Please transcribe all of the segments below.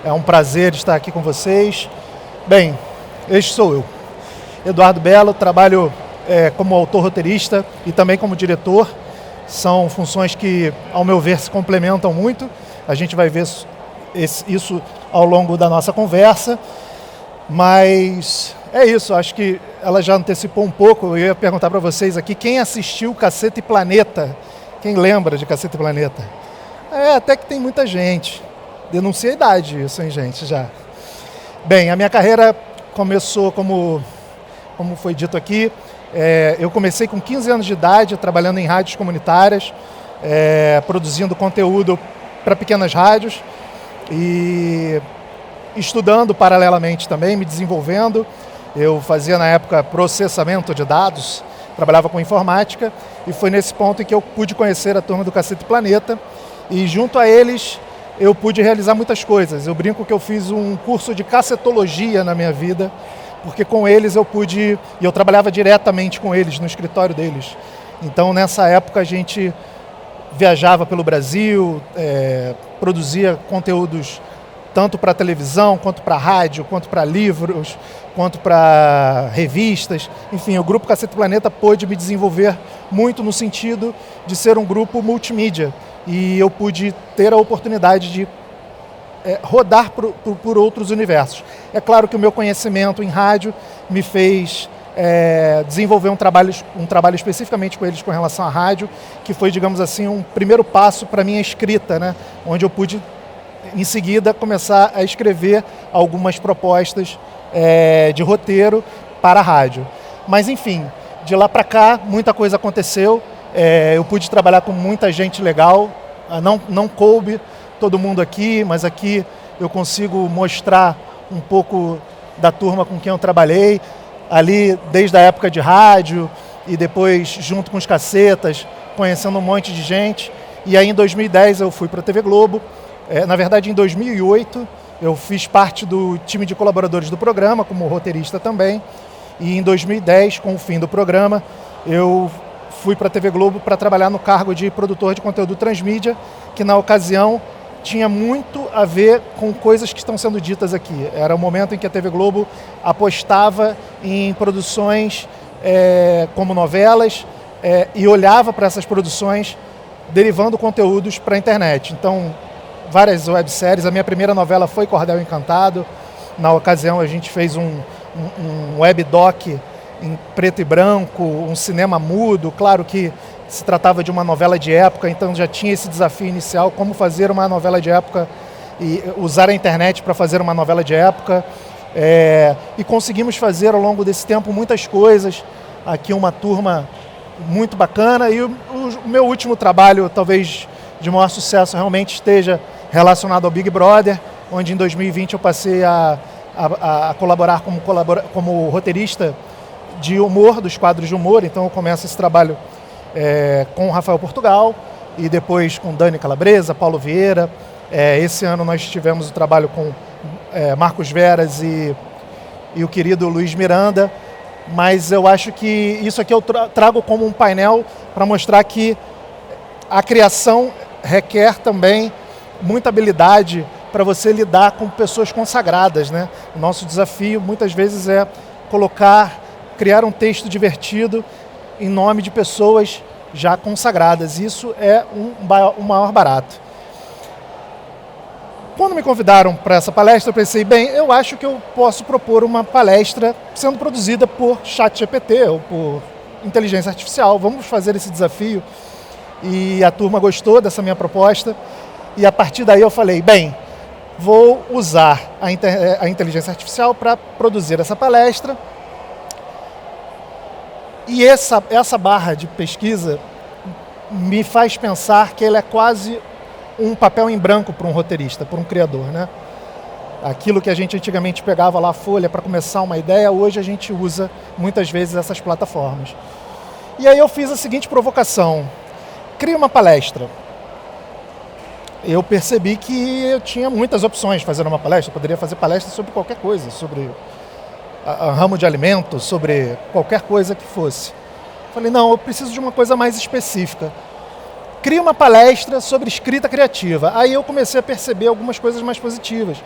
É um prazer estar aqui com vocês. Bem, este sou eu, Eduardo Belo, trabalho como autor roteirista e também como diretor. São funções que, ao meu ver, se complementam muito. A gente vai ver isso ao longo da nossa conversa. Mas é isso, acho que ela já antecipou um pouco. Eu ia perguntar para vocês aqui, quem assistiu Caceta e Planeta? Quem lembra de Caceta e Planeta? Até que tem muita gente. Denuncia a idade isso, hein, gente, já. Bem, a minha carreira começou, como foi dito aqui, eu comecei com 15 anos de idade, trabalhando em rádios comunitárias, produzindo conteúdo para pequenas rádios e estudando paralelamente também, me desenvolvendo. Eu fazia na época processamento de dados, trabalhava com informática e foi nesse ponto em que eu pude conhecer a turma do Caceta e Planeta e junto a eles eu pude realizar muitas coisas. Eu brinco que eu fiz um curso de cacetologia na minha vida, porque com eles eu pude, e eu trabalhava diretamente com eles, no escritório deles. Então, nessa época, a gente viajava pelo Brasil, produzia conteúdos tanto para televisão, quanto para rádio, quanto para livros, quanto para revistas. Enfim, o Grupo Caceta e Planeta pôde me desenvolver muito no sentido de ser um grupo multimídia. E eu pude ter a oportunidade de rodar por outros universos. É claro que o meu conhecimento em rádio me fez desenvolver um trabalho especificamente com eles com relação à rádio, que foi, digamos assim, um primeiro passo para a minha escrita, né? Onde eu pude, em seguida, começar a escrever algumas propostas de roteiro para a rádio. Mas, enfim, de lá para cá, muita coisa aconteceu. Eu pude trabalhar com muita gente legal, não coube todo mundo aqui, mas aqui eu consigo mostrar um pouco da turma com quem eu trabalhei, ali desde a época de rádio e depois junto com os cacetas, conhecendo um monte de gente. E aí em 2010 eu fui para a TV Globo, na verdade em 2008 eu fiz parte do time de colaboradores do programa, como roteirista também, e em 2010, com o fim do programa, eu fui para a TV Globo para trabalhar no cargo de produtor de conteúdo transmídia, que na ocasião tinha muito a ver com coisas que estão sendo ditas aqui. Era o momento em que a TV Globo apostava em produções como novelas e olhava para essas produções derivando conteúdos para a internet. Então, várias webséries. A minha primeira novela foi Cordel Encantado. Na ocasião, a gente fez um webdoc em preto e branco, um cinema mudo. Claro que se tratava de uma novela de época, então já tinha esse desafio inicial, como fazer uma novela de época e usar a internet para fazer uma novela de época. E conseguimos fazer ao longo desse tempo muitas coisas. Aqui uma turma muito bacana. E o meu último trabalho, talvez de maior sucesso, realmente esteja relacionado ao Big Brother, onde em 2020 eu passei a colaborar como roteirista de humor, dos quadros de humor. Então eu começo esse trabalho com o Rafael Portugal e depois com Dani Calabresa, Paulo Vieira. Esse ano nós tivemos o trabalho com Marcos Veras e o querido Luiz Miranda, mas eu acho que isso aqui eu trago como um painel para mostrar que a criação requer também muita habilidade para você lidar com pessoas consagradas, né? O nosso desafio muitas vezes é criar um texto divertido em nome de pessoas já consagradas. Isso é um maior barato. Quando me convidaram para essa palestra, eu pensei, bem, eu acho que eu posso propor uma palestra sendo produzida por ChatGPT ou por inteligência artificial. Vamos fazer esse desafio. E a turma gostou dessa minha proposta. E a partir daí eu falei, bem, vou usar a inteligência artificial para produzir essa palestra. E essa barra de pesquisa me faz pensar que ele é quase um papel em branco para um roteirista, para um criador, né? Aquilo que a gente antigamente pegava lá a folha para começar uma ideia, hoje a gente usa muitas vezes essas plataformas. E aí eu fiz a seguinte provocação: crie uma palestra. Eu percebi que eu tinha muitas opções de fazer uma palestra. Eu poderia fazer palestra sobre qualquer coisa, sobre ramo de alimentos, sobre qualquer coisa que fosse. Falei, não, eu preciso de uma coisa mais específica. Crie uma palestra sobre escrita criativa. Aí eu comecei a perceber algumas coisas mais positivas.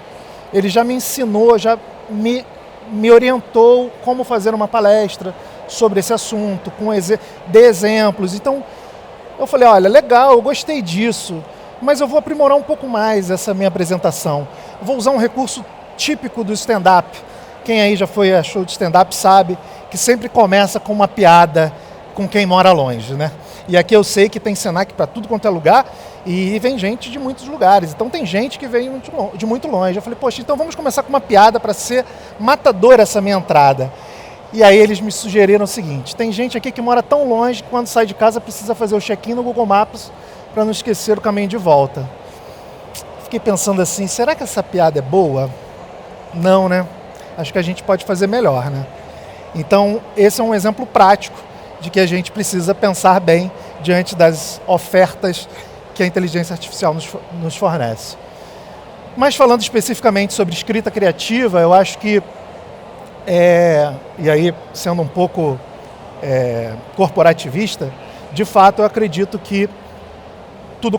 ele já me ensinou, já me orientou como fazer uma palestra sobre esse assunto, de exemplos. Então, eu falei, olha, legal, eu gostei disso, mas eu vou aprimorar um pouco mais essa minha apresentação. Vou usar um recurso típico do stand-up. Quem aí já foi a show de stand-up sabe que sempre começa com uma piada com quem mora longe, né? E aqui eu sei que tem Senac para tudo quanto é lugar e vem gente de muitos lugares. Então tem gente que vem de muito longe. Eu falei, poxa, então vamos começar com uma piada para ser matadora essa minha entrada. E aí eles me sugeriram o seguinte, tem gente aqui que mora tão longe que quando sai de casa precisa fazer o check-in no Google Maps para não esquecer o caminho de volta. Fiquei pensando assim, será que essa piada é boa? Não, né? Acho que a gente pode fazer melhor, né? Então, esse é um exemplo prático de que a gente precisa pensar bem diante das ofertas que a inteligência artificial nos fornece. Mas falando especificamente sobre escrita criativa, eu acho que, e aí sendo um pouco corporativista, de fato eu acredito que tudo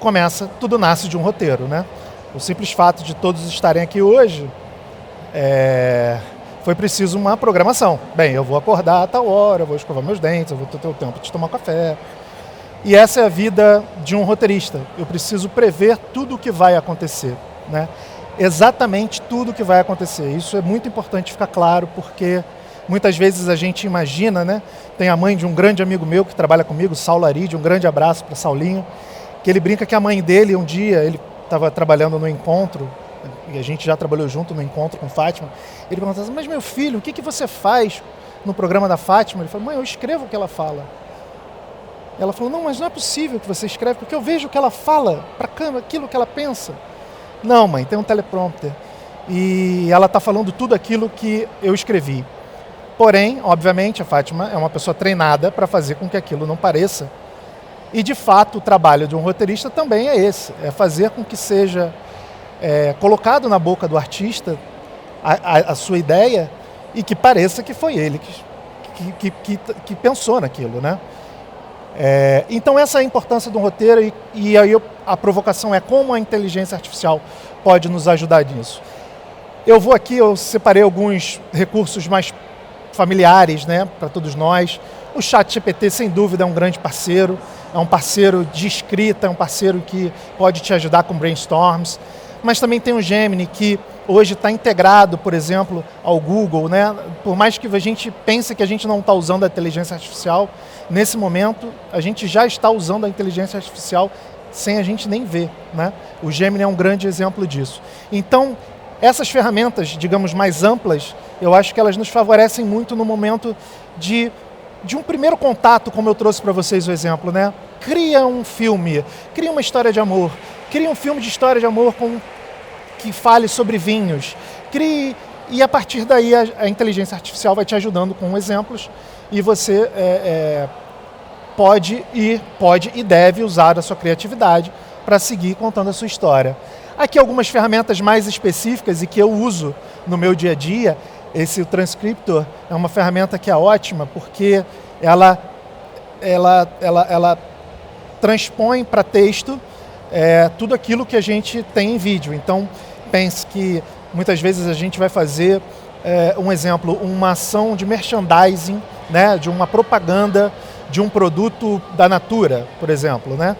nasce de um roteiro, né? O simples fato de todos estarem aqui hoje, foi preciso uma programação. Bem, eu vou acordar a tal hora, eu vou escovar meus dentes, eu vou ter o tempo de tomar café. E essa é a vida de um roteirista. Eu preciso prever tudo o que vai acontecer, né? Exatamente tudo o que vai acontecer. Isso é muito importante ficar claro, porque muitas vezes a gente imagina, né? Tem a mãe de um grande amigo meu que trabalha comigo, Saulo Aride, um grande abraço para Saulinho, que ele brinca que a mãe dele, um dia, ele estava trabalhando no encontro, e a gente já trabalhou junto no encontro com Fátima, ele perguntou assim, mas meu filho, o que você faz no programa da Fátima? Ele falou, mãe, eu escrevo o que ela fala. Ela falou, não, mas não é possível que você escreve, porque eu vejo o que ela fala para a câmera, aquilo que ela pensa. Não, mãe, tem um teleprompter. E ela está falando tudo aquilo que eu escrevi. Porém, obviamente, a Fátima é uma pessoa treinada para fazer com que aquilo não pareça. E, de fato, o trabalho de um roteirista também é esse, é fazer com que seja colocado na boca do artista a sua ideia e que pareça que foi ele que pensou naquilo, né? Então essa é a importância do roteiro e aí a provocação é como a inteligência artificial pode nos ajudar nisso. Eu separei alguns recursos mais familiares, né, para todos nós. O ChatGPT, sem dúvida, é um grande parceiro, é um parceiro de escrita, é um parceiro que pode te ajudar com brainstorms. Mas também tem o Gemini, que hoje está integrado, por exemplo, ao Google, né? Por mais que a gente pense que a gente não está usando a inteligência artificial, nesse momento a gente já está usando a inteligência artificial sem a gente nem ver, né? O Gemini é um grande exemplo disso. Então, essas ferramentas, digamos, mais amplas, eu acho que elas nos favorecem muito no momento de um primeiro contato, como eu trouxe para vocês o exemplo, né? Cria um filme, cria uma história de amor, cria um filme de história de amor que fale sobre vinhos, e a partir daí a inteligência artificial vai te ajudando com exemplos e você pode e deve usar a sua criatividade para seguir contando a sua história. Aqui algumas ferramentas mais específicas e que eu uso no meu dia a dia. O Transcriptor é uma ferramenta que é ótima porque ela transpõe para texto tudo aquilo que a gente tem em vídeo. Então, pense que muitas vezes a gente vai fazer, um exemplo, uma ação de merchandising, né, de uma propaganda de um produto da Natura, por exemplo, né?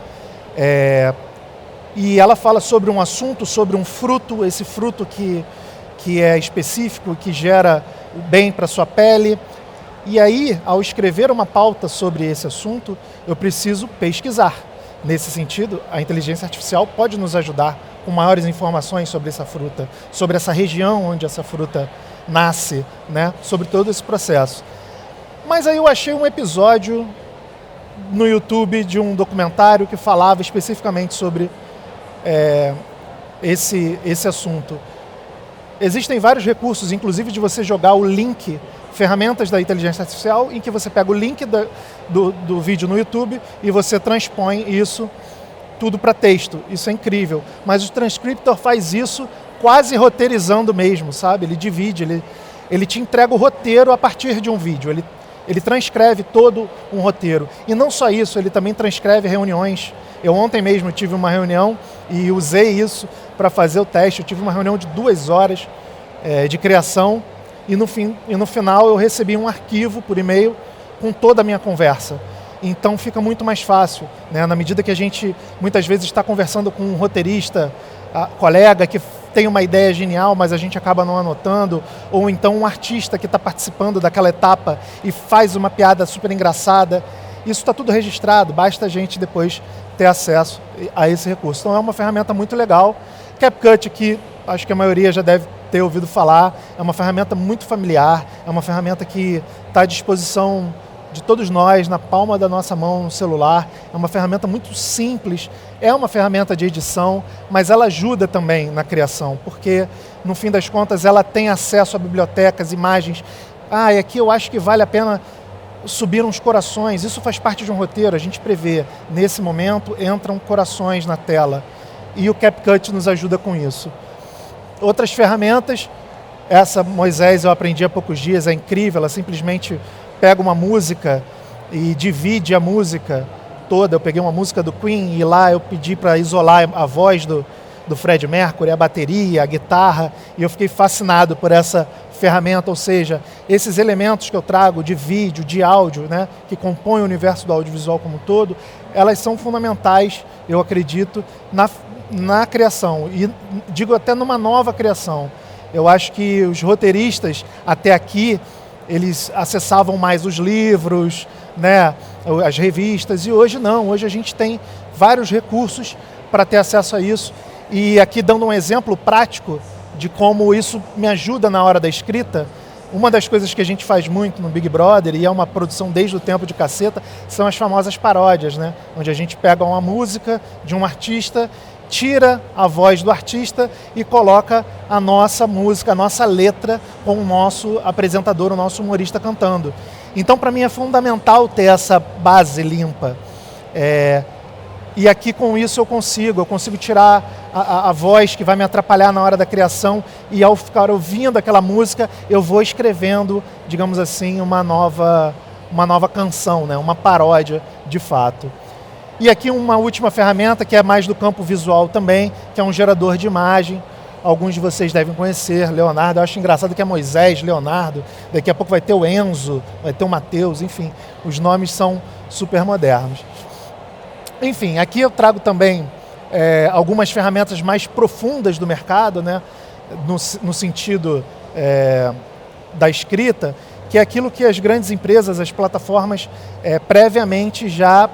E ela fala sobre um assunto, sobre um fruto, esse fruto que é específico, que gera bem para a sua pele. E aí, ao escrever uma pauta sobre esse assunto, eu preciso pesquisar. Nesse sentido, a inteligência artificial pode nos ajudar com maiores informações sobre essa fruta, sobre essa região onde essa fruta nasce, né? Sobre todo esse processo. Mas aí eu achei um episódio no YouTube de um documentário que falava especificamente sobre esse assunto. Existem vários recursos, inclusive de você jogar o link, ferramentas da inteligência artificial, em que você pega o link do vídeo no YouTube e você transpõe isso tudo para texto. Isso é incrível. Mas o Transcriptor faz isso quase roteirizando mesmo, sabe? Ele divide, ele te entrega o roteiro a partir de um vídeo. Ele transcreve todo um roteiro. E não só isso, ele também transcreve reuniões. Eu ontem mesmo tive uma reunião e usei isso para fazer o teste. Eu tive uma reunião de 2 horas de criação, e no final eu recebi um arquivo por e-mail com toda a minha conversa. Então fica muito mais fácil, né? Na medida que a gente muitas vezes está conversando com um roteirista, colega que tem uma ideia genial, mas a gente acaba não anotando, ou então um artista que está participando daquela etapa e faz uma piada super engraçada. Isso está tudo registrado, basta a gente depois ter acesso a esse recurso. Então é uma ferramenta muito legal. CapCut, que acho que a maioria já deve ter ouvido falar, é uma ferramenta muito familiar, é uma ferramenta que está à disposição de todos nós, na palma da nossa mão, no celular. É uma ferramenta muito simples, é uma ferramenta de edição, mas ela ajuda também na criação, porque, no fim das contas, ela tem acesso a bibliotecas, imagens. E aqui eu acho que vale a pena subir uns corações, isso faz parte de um roteiro, a gente prevê. Nesse momento, entram corações na tela, e o CapCut nos ajuda com isso. Outras ferramentas, essa Moisés eu aprendi há poucos dias, é incrível, ela simplesmente pega uma música e divide a música toda. Eu peguei uma música do Queen e lá eu pedi para isolar a voz do Freddie Mercury, a bateria, a guitarra, e eu fiquei fascinado por essa ferramenta, ou seja, esses elementos que eu trago de vídeo, de áudio, né, que compõem o universo do audiovisual como um todo, elas são fundamentais, eu acredito, na criação, e digo até numa nova criação. Eu acho que os roteiristas, até aqui, eles acessavam mais os livros, né, as revistas, e hoje não, hoje a gente tem vários recursos para ter acesso a isso. E aqui dando um exemplo prático de como isso me ajuda na hora da escrita, uma das coisas que a gente faz muito no Big Brother, e é uma produção desde o tempo de Caceta, são as famosas paródias, né, onde a gente pega uma música de um artista, tira a voz do artista e coloca a nossa música, a nossa letra com o nosso apresentador, o nosso humorista cantando. Então, para mim é fundamental ter essa base limpa. E aqui com isso eu consigo tirar a voz que vai me atrapalhar na hora da criação, e ao ficar ouvindo aquela música, eu vou escrevendo, digamos assim, uma nova canção, né? Uma paródia de fato. E aqui uma última ferramenta que é mais do campo visual também, que é um gerador de imagem. Alguns de vocês devem conhecer, Leonardo. Eu acho engraçado que é Moisés, Leonardo, daqui a pouco vai ter o Enzo, vai ter o Matheus, enfim, os nomes são super modernos. Enfim, aqui eu trago também algumas ferramentas mais profundas do mercado, né, no sentido da escrita, que é aquilo que as grandes empresas, as plataformas, previamente já,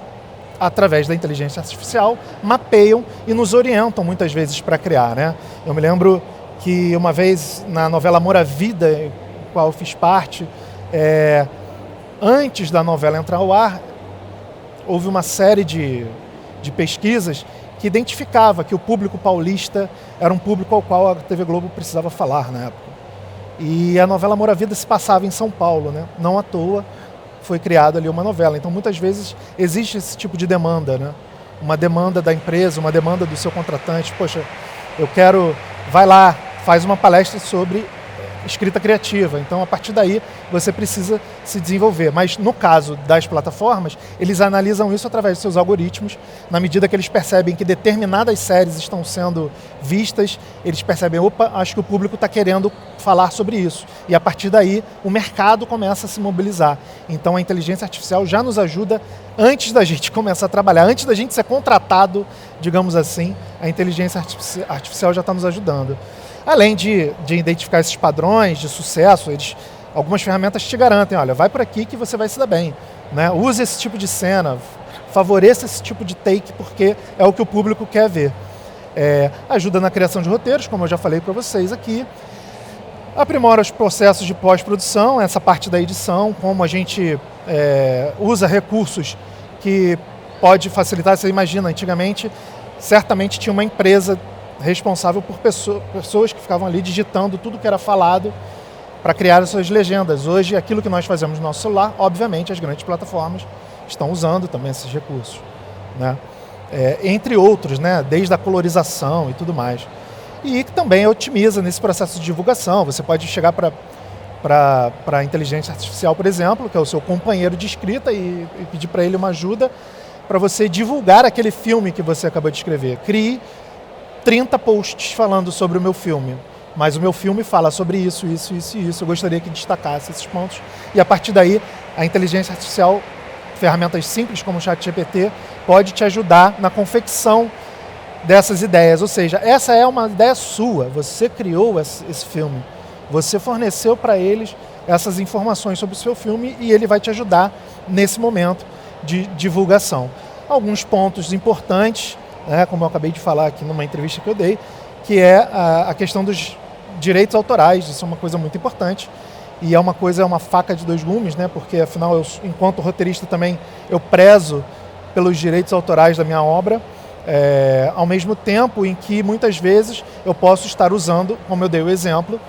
através da inteligência artificial, mapeiam e nos orientam muitas vezes para criar, né? Eu me lembro que uma vez na novela Amor à Vida, qual eu fiz parte, antes da novela entrar ao ar, houve uma série de pesquisas que identificava que o público paulista era um público ao qual a TV Globo precisava falar na época. E a novela Amor à Vida se passava em São Paulo, né? Não à toa foi criada ali uma novela. Então, muitas vezes, existe esse tipo de demanda, né? Uma demanda da empresa, uma demanda do seu contratante. Poxa, vai lá, faz uma palestra sobre escrita criativa. Então, a partir daí, você precisa se desenvolver. Mas, no caso das plataformas, eles analisam isso através de seus algoritmos. Na medida que eles percebem que determinadas séries estão sendo vistas, eles percebem, opa, acho que o público está querendo falar sobre isso. E, a partir daí, o mercado começa a se mobilizar. Então, a inteligência artificial já nos ajuda antes da gente começar a trabalhar, antes da gente ser contratado, digamos assim, a inteligência artificial já está nos ajudando. Além de identificar esses padrões de sucesso, algumas ferramentas te garantem, olha, vai por aqui que você vai se dar bem, né? Use esse tipo de cena, favoreça esse tipo de take, porque é o que o público quer ver. Ajuda na criação de roteiros, como eu já falei para vocês aqui. Aprimora os processos de pós-produção, essa parte da edição, como a gente usa recursos que pode facilitar. Você imagina, antigamente, certamente tinha uma empresa responsável por pessoas que ficavam ali digitando tudo que era falado para criar as suas legendas. Hoje, aquilo que nós fazemos no nosso celular, obviamente, as grandes plataformas estão usando também esses recursos, né? Entre outros, né? Desde a colorização e tudo mais. E que também otimiza nesse processo de divulgação. Você pode chegar para a inteligência artificial, por exemplo, que é o seu companheiro de escrita, e pedir para ele uma ajuda para você divulgar aquele filme que você acabou de escrever. Crie 30 posts falando sobre o meu filme. mas o meu filme fala sobre isso, isso, isso e isso. Eu gostaria que destacasse esses pontos. E a partir daí, a inteligência artificial, ferramentas simples como o ChatGPT, pode te ajudar na confecção dessas ideias. Ou seja, essa é uma ideia sua, você criou esse filme, você forneceu para eles essas informações sobre o seu filme e ele vai te ajudar nesse momento de divulgação. Alguns pontos importantes, né, como eu acabei de falar aqui numa entrevista que eu dei, que é a questão dos direitos autorais. Isso é uma coisa muito importante e é uma faca de dois gumes, né, porque afinal, enquanto roteirista também, eu prezo pelos direitos autorais da minha obra, ao mesmo tempo em que muitas vezes eu posso estar usando, como eu dei o exemplo,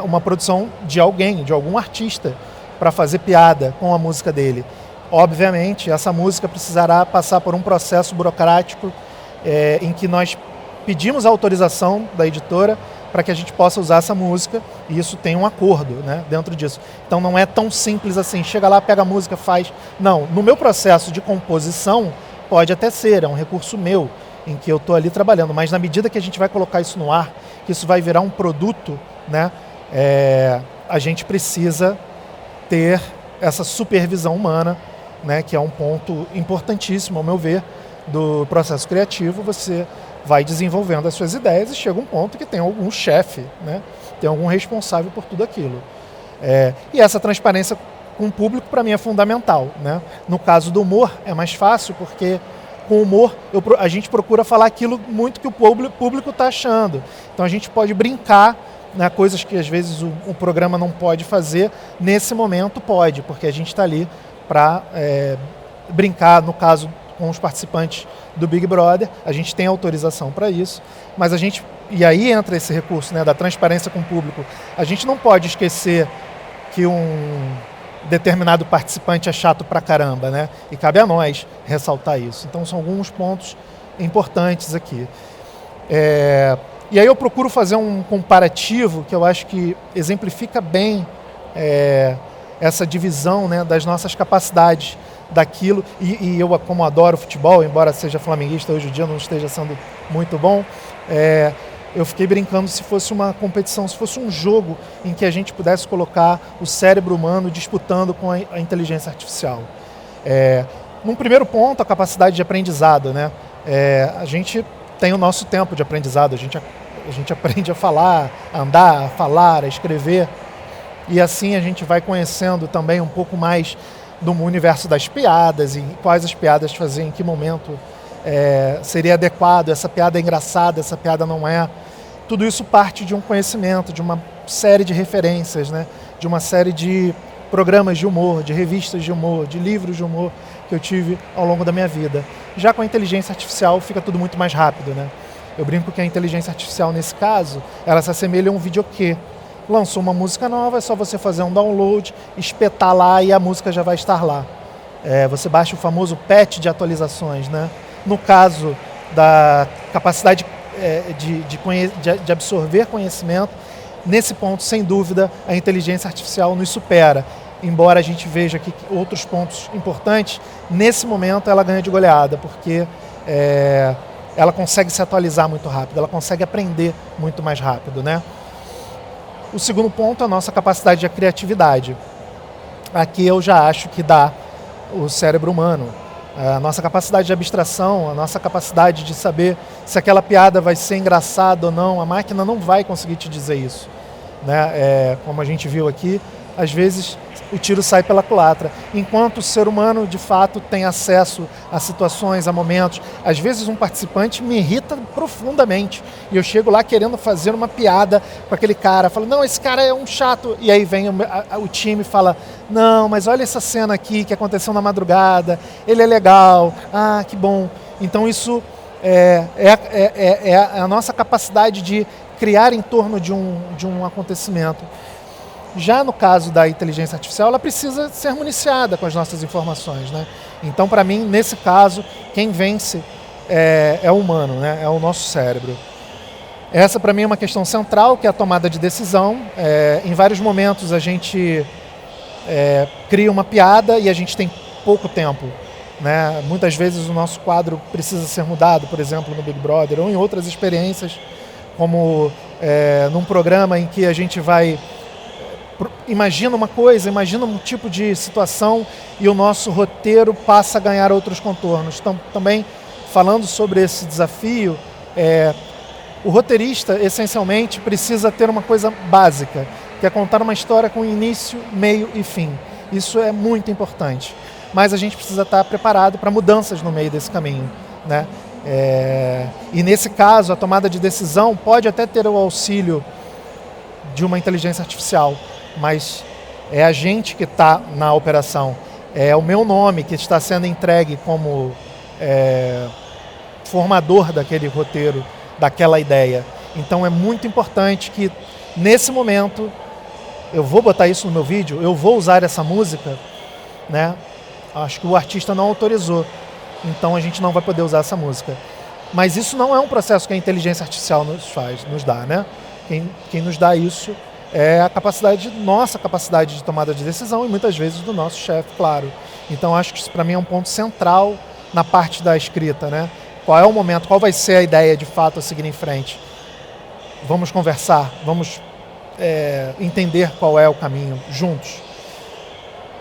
uma produção de alguém, de algum artista, para fazer piada com a música dele. Obviamente, essa música precisará passar por um processo burocrático em que nós pedimos a autorização da editora para que a gente possa usar essa música, e isso tem um acordo, né, dentro disso. Então não é tão simples assim, chega lá, pega a música, faz. Não, no meu processo de composição, pode até ser, é um recurso meu, em que eu estou ali trabalhando, mas na medida que a gente vai colocar isso no ar, que isso vai virar um produto, né, a gente precisa ter essa supervisão humana, né, que é um ponto importantíssimo, ao meu ver, do processo criativo. Você vai desenvolvendo as suas ideias e chega um ponto que tem algum chefe, né, tem algum responsável por tudo aquilo. E essa transparência com o público, para mim, é fundamental, né? No caso do humor, é mais fácil, porque com o humor a gente procura falar aquilo muito que o público está achando. Então a gente pode brincar, né, coisas que às vezes o programa não pode fazer, nesse momento pode, porque a gente está ali para brincar, no caso com os participantes do Big Brother, a gente tem autorização para isso, mas e aí entra esse recurso, né, da transparência com o público. A gente não pode esquecer que um determinado participante é chato pra caramba, né? E cabe a nós ressaltar isso. Então são alguns pontos importantes aqui. E aí eu procuro fazer um comparativo que eu acho que exemplifica bem essa divisão, né, das nossas capacidades daquilo. E eu, como adoro futebol, embora seja flamenguista, hoje em dia não esteja sendo muito bom, eu fiquei brincando se fosse uma competição, se fosse um jogo em que a gente pudesse colocar o cérebro humano disputando com a inteligência artificial. Num primeiro ponto, a capacidade de aprendizado, né? A gente tem o nosso tempo de aprendizado, a gente aprende a falar, a andar, a falar, a escrever, e assim a gente vai conhecendo também um pouco mais do universo das piadas e quais as piadas fazer, em que momento seria adequado, essa piada é engraçada, essa piada não é. Tudo isso parte de um conhecimento, de uma série de referências, né? De uma série de programas de humor, de revistas de humor, de livros de humor que eu tive ao longo da minha vida. Já com a inteligência artificial fica tudo muito mais rápido, né? Eu brinco que a inteligência artificial, nesse caso, ela se assemelha a um videokê. Lançou uma música nova, é só você fazer um download, espetar lá e a música já vai estar lá. Você baixa o famoso patch de atualizações, né? No caso da capacidade de absorver conhecimento, nesse ponto, sem dúvida, a inteligência artificial nos supera. Embora a gente veja aqui outros pontos importantes, nesse momento ela ganha de goleada, porque ela consegue se atualizar muito rápido, ela consegue aprender muito mais rápido, né? O segundo ponto é a nossa capacidade de criatividade. Aqui eu já acho que dá o cérebro humano. A nossa capacidade de abstração, a nossa capacidade de saber se aquela piada vai ser engraçada ou não, a máquina não vai conseguir te dizer isso, né? Como a gente viu aqui, às vezes o tiro sai pela culatra, enquanto o ser humano de fato tem acesso a situações, a momentos. Às vezes um participante me irrita profundamente e eu chego lá querendo fazer uma piada com aquele cara, falo, não, esse cara é um chato, e aí vem o time e fala, não, mas olha essa cena aqui que aconteceu na madrugada, ele é legal, que bom. Então isso é a nossa capacidade de criar em torno de um acontecimento. Já no caso da inteligência artificial, ela precisa ser municiada com as nossas informações, né? Então, para mim, nesse caso, quem vence é o humano, né? É o nosso cérebro. Essa, para mim, é uma questão central, que é a tomada de decisão. Em vários momentos, a gente cria uma piada e a gente tem pouco tempo, né? Muitas vezes o nosso quadro precisa ser mudado, por exemplo, no Big Brother, ou em outras experiências, como num programa em que a gente vai... Imagina uma coisa, imagina um tipo de situação e o nosso roteiro passa a ganhar outros contornos. Então, também falando sobre esse desafio, o roteirista, essencialmente, precisa ter uma coisa básica, que é contar uma história com início, meio e fim. Isso é muito importante. Mas a gente precisa estar preparado para mudanças no meio desse caminho, né? E nesse caso, a tomada de decisão pode até ter o auxílio de uma inteligência artificial, mas é a gente que está na operação. É o meu nome que está sendo entregue como formador daquele roteiro, daquela ideia. Então é muito importante que, nesse momento, eu vou botar isso no meu vídeo, eu vou usar essa música, né? Acho que o artista não autorizou, então a gente não vai poder usar essa música. Mas isso não é um processo que a inteligência artificial nos dá, né? Quem nos dá isso é a nossa capacidade de tomada de decisão e muitas vezes do nosso chefe, claro. Então acho que isso para mim é um ponto central na parte da escrita, né? Qual é o momento, qual vai ser a ideia de fato a seguir em frente? Vamos conversar, vamos entender qual é o caminho juntos.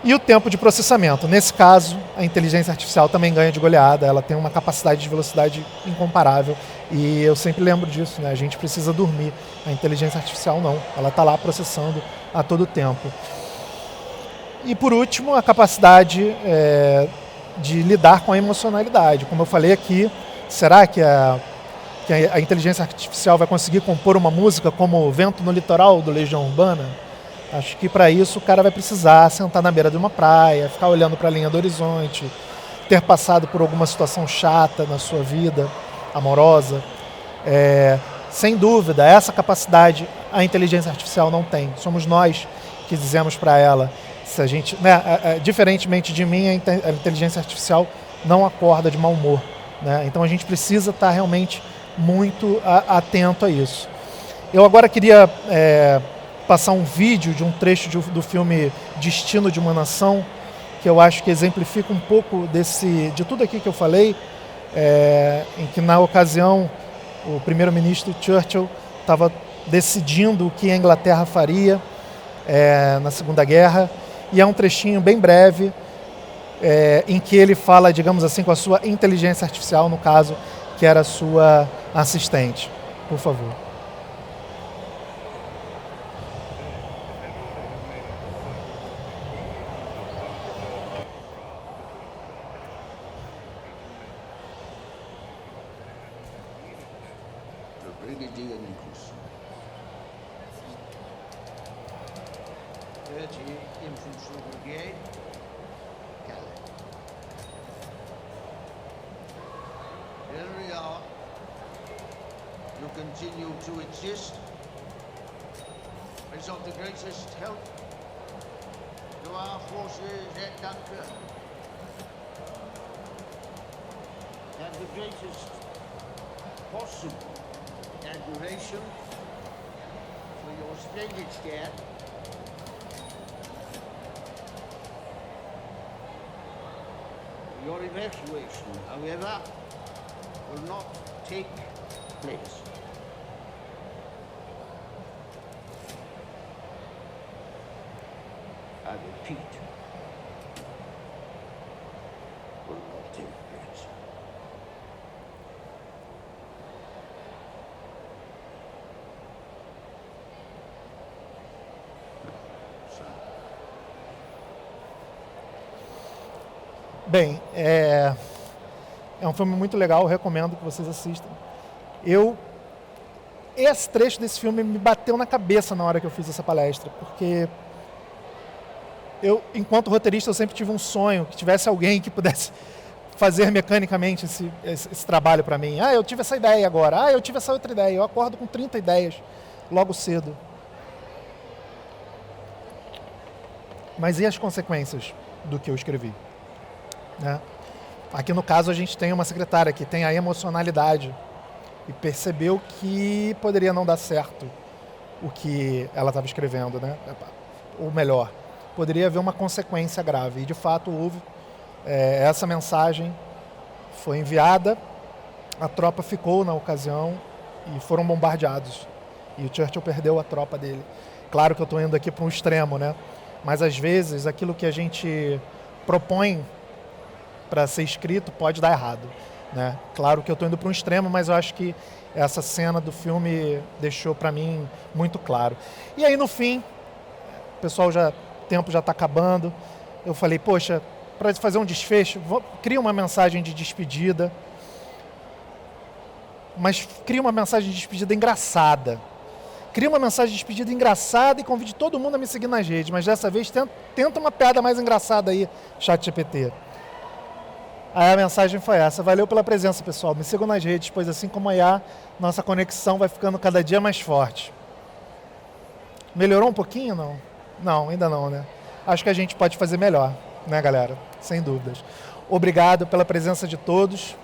E o tempo de processamento. Nesse caso, a inteligência artificial também ganha de goleada, ela tem uma capacidade de velocidade incomparável e eu sempre lembro disso, né? A gente precisa dormir, a inteligência artificial não, ela está lá processando a todo tempo. E por último, a capacidade de lidar com a emocionalidade. Como eu falei aqui, será que a inteligência artificial vai conseguir compor uma música como Vento no Litoral, do Legião Urbana? Acho que para isso o cara vai precisar sentar na beira de uma praia, ficar olhando para a linha do horizonte, ter passado por alguma situação chata na sua vida, amorosa. Sem dúvida, essa capacidade a inteligência artificial não tem. Somos nós que dizemos para ela, se a gente, diferentemente de mim, a inteligência artificial não acorda de mau humor, né? Então a gente precisa estar realmente muito atento a isso. Eu agora queria passar um vídeo de um trecho do filme Destino de uma Nação, que eu acho que exemplifica um pouco de tudo aqui que eu falei, em que na ocasião o primeiro-ministro Churchill estava decidindo o que a Inglaterra faria na Segunda Guerra, e é um trechinho bem breve em que ele fala, digamos assim, com a sua inteligência artificial, no caso, que era a sua assistente. Por favor. Brigadier Nicholson. 30 Infantry Brigade, Calais. Here we are. You continue to exist. It's of the greatest help to our forces at Dunkirk. And the greatest possible admiration for your splendid stand. Your evacuation, however, will not take place. I repeat, will not take place. Bem, é um filme muito legal, eu recomendo que vocês assistam. Esse trecho desse filme me bateu na cabeça na hora que eu fiz essa palestra, porque eu, enquanto roteirista, eu sempre tive um sonho, que tivesse alguém que pudesse fazer mecanicamente esse trabalho para mim. Eu tive essa ideia agora, eu tive essa outra ideia, eu acordo com 30 ideias logo cedo. Mas e as consequências do que eu escrevi? Né? Aqui no caso a gente tem uma secretária que tem a emocionalidade e percebeu que poderia não dar certo o que ela estava escrevendo, né? Ou melhor, poderia haver uma consequência grave, e de fato houve. Essa mensagem foi enviada, a tropa ficou na ocasião e foram bombardeados E o Churchill perdeu a tropa dele. Claro que eu estou indo aqui para um extremo, né? Mas às vezes aquilo que a gente propõe para ser escrito pode dar errado, né? Claro que eu estou indo para um extremo, mas eu acho que essa cena do filme deixou para mim muito claro. E aí no fim, pessoal, o tempo já está acabando. Eu falei, poxa, para fazer um desfecho, cria uma mensagem de despedida, mas cria uma mensagem de despedida engraçada. Cria uma mensagem de despedida engraçada e convide todo mundo a me seguir nas redes, mas dessa vez tenta uma piada mais engraçada aí, ChatGPT. Aí a mensagem foi essa. Valeu pela presença, pessoal. Me sigam nas redes, pois assim como a IA, nossa conexão vai ficando cada dia mais forte. Melhorou um pouquinho, não? Não, ainda não, né? Acho que a gente pode fazer melhor, né, galera? Sem dúvidas. Obrigado pela presença de todos.